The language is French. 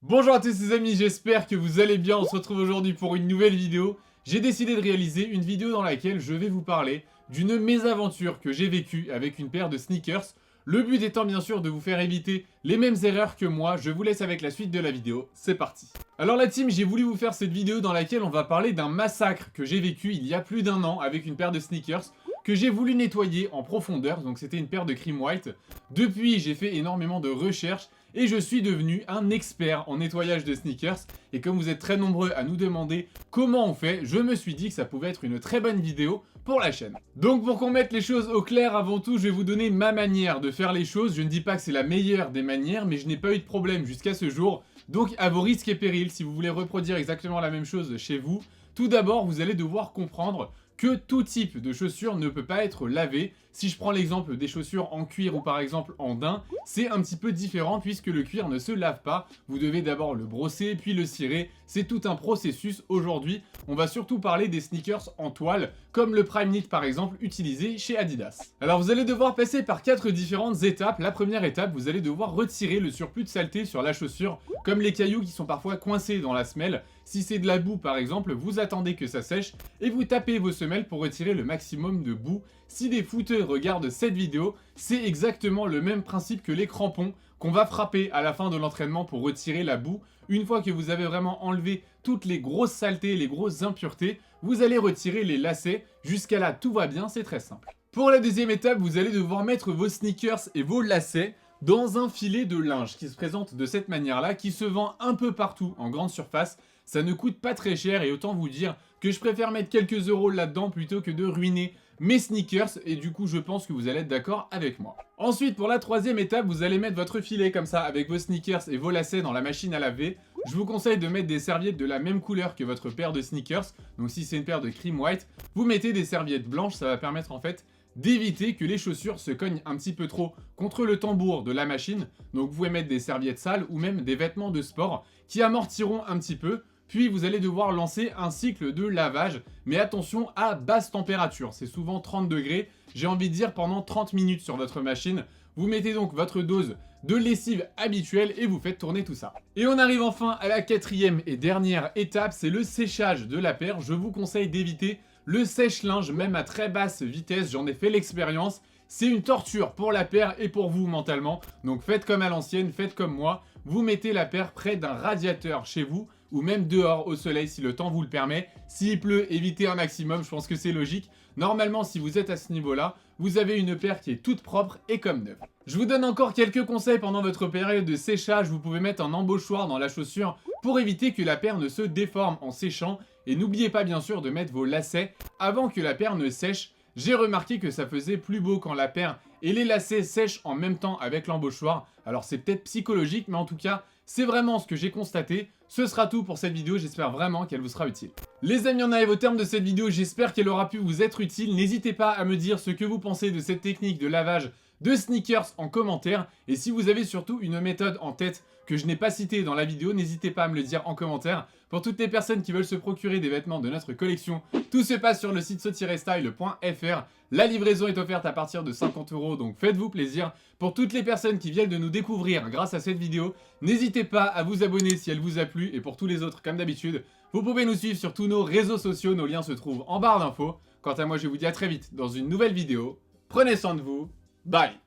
Bonjour à tous les amis, j'espère que vous allez bien. On se retrouve aujourd'hui pour une nouvelle vidéo. J'ai décidé de réaliser une vidéo dans laquelle je vais vous parler d'une mésaventure que j'ai vécue avec une paire de sneakers. Le but étant bien sûr de vous faire éviter les mêmes erreurs que moi. Je vous laisse avec la suite de la vidéo, c'est parti. Alors la team, j'ai voulu vous faire cette vidéo dans laquelle on va parler d'un massacre que j'ai vécu il y a plus d'1 an avec une paire de sneakers que j'ai voulu nettoyer en profondeur, donc c'était une paire de Cream White. Depuis, j'ai fait énormément de recherches et je suis devenu un expert en nettoyage de sneakers. Et comme vous êtes très nombreux à nous demander comment on fait, je me suis dit que ça pouvait être une très bonne vidéo pour la chaîne. Donc pour qu'on mette les choses au clair, avant tout, je vais vous donner ma manière de faire les choses. Je ne dis pas que c'est la meilleure des manières, mais je n'ai pas eu de problème jusqu'à ce jour. Donc à vos risques et périls, si vous voulez reproduire exactement la même chose chez vous, tout d'abord, vous allez devoir comprendre que tout type de chaussures ne peut pas être lavé. Si je prends l'exemple des chaussures en cuir ou par exemple en daim, c'est un petit peu différent puisque le cuir ne se lave pas. Vous devez d'abord le brosser puis le cirer. C'est tout un processus. Aujourd'hui, on va surtout parler des sneakers en toile, comme le Prime Knit par exemple utilisé chez Adidas. Alors vous allez devoir passer par 4 différentes étapes. La première étape, vous allez devoir retirer le surplus de saleté sur la chaussure, comme les cailloux qui sont parfois coincés dans la semelle. Si c'est de la boue par exemple, vous attendez que ça sèche et vous tapez vos semelles pour retirer le maximum de boue. Si des footeux regardent cette vidéo, c'est exactement le même principe que les crampons qu'on va frapper à la fin de l'entraînement pour retirer la boue. Une fois que vous avez vraiment enlevé toutes les grosses saletés, les grosses impuretés, vous allez retirer les lacets. Jusqu'à là, tout va bien, c'est très simple. Pour la deuxième étape, vous allez devoir mettre vos sneakers et vos lacets dans un filet de linge qui se présente de cette manière-là, qui se vend un peu partout en grande surface. Ça ne coûte pas très cher et autant vous dire que je préfère mettre quelques euros là-dedans plutôt que de ruiner mes sneakers et du coup je pense que vous allez être d'accord avec moi. Ensuite pour la troisième étape, vous allez mettre votre filet comme ça avec vos sneakers et vos lacets dans la machine à laver. Je vous conseille de mettre des serviettes de la même couleur que votre paire de sneakers. Donc si c'est une paire de Cream White, vous mettez des serviettes blanches, ça va permettre en fait d'éviter que les chaussures se cognent un petit peu trop contre le tambour de la machine. Donc vous pouvez mettre des serviettes sales ou même des vêtements de sport qui amortiront un petit peu. Puis vous allez devoir lancer un cycle de lavage, mais attention à basse température, c'est souvent 30 degrés, j'ai envie de dire pendant 30 minutes sur votre machine. Vous mettez donc votre dose de lessive habituelle et vous faites tourner tout ça. Et on arrive enfin à la quatrième et dernière étape, c'est le séchage de la paire. Je vous conseille d'éviter le sèche-linge même à très basse vitesse, j'en ai fait l'expérience. C'est une torture pour la paire et pour vous mentalement, donc faites comme à l'ancienne, faites comme moi. Vous mettez la paire près d'un radiateur chez vous ou même dehors au soleil si le temps vous le permet. S'il pleut, évitez un maximum, je pense que c'est logique. Normalement, si vous êtes à ce niveau-là, vous avez une paire qui est toute propre et comme neuve. Je vous donne encore quelques conseils pendant votre période de séchage. Vous pouvez mettre un embauchoir dans la chaussure pour éviter que la paire ne se déforme en séchant. Et n'oubliez pas bien sûr de mettre vos lacets avant que la paire ne sèche. J'ai remarqué que ça faisait plus beau quand la paire et les lacets sèchent en même temps avec l'embauchoir. Alors c'est peut-être psychologique, mais en tout cas, c'est vraiment ce que j'ai constaté. Ce sera tout pour cette vidéo, j'espère vraiment qu'elle vous sera utile. Les amis, on arrive au terme de cette vidéo, j'espère qu'elle aura pu vous être utile. N'hésitez pas à me dire ce que vous pensez de cette technique de lavage de sneakers en commentaire. Et si vous avez surtout une méthode en tête que je n'ai pas citée dans la vidéo, n'hésitez pas à me le dire en commentaire. Pour toutes les personnes qui veulent se procurer des vêtements de notre collection, tout se passe sur le site so-style.fr. La livraison est offerte à partir de 50 €, donc faites-vous plaisir. Pour toutes les personnes qui viennent de nous découvrir grâce à cette vidéo, n'hésitez pas à vous abonner si elle vous a plu. Et pour tous les autres, comme d'habitude, vous pouvez nous suivre sur tous nos réseaux sociaux, nos liens se trouvent en barre d'infos. Quant à moi, je vous dis à très vite dans une nouvelle vidéo. Prenez soin de vous, bye!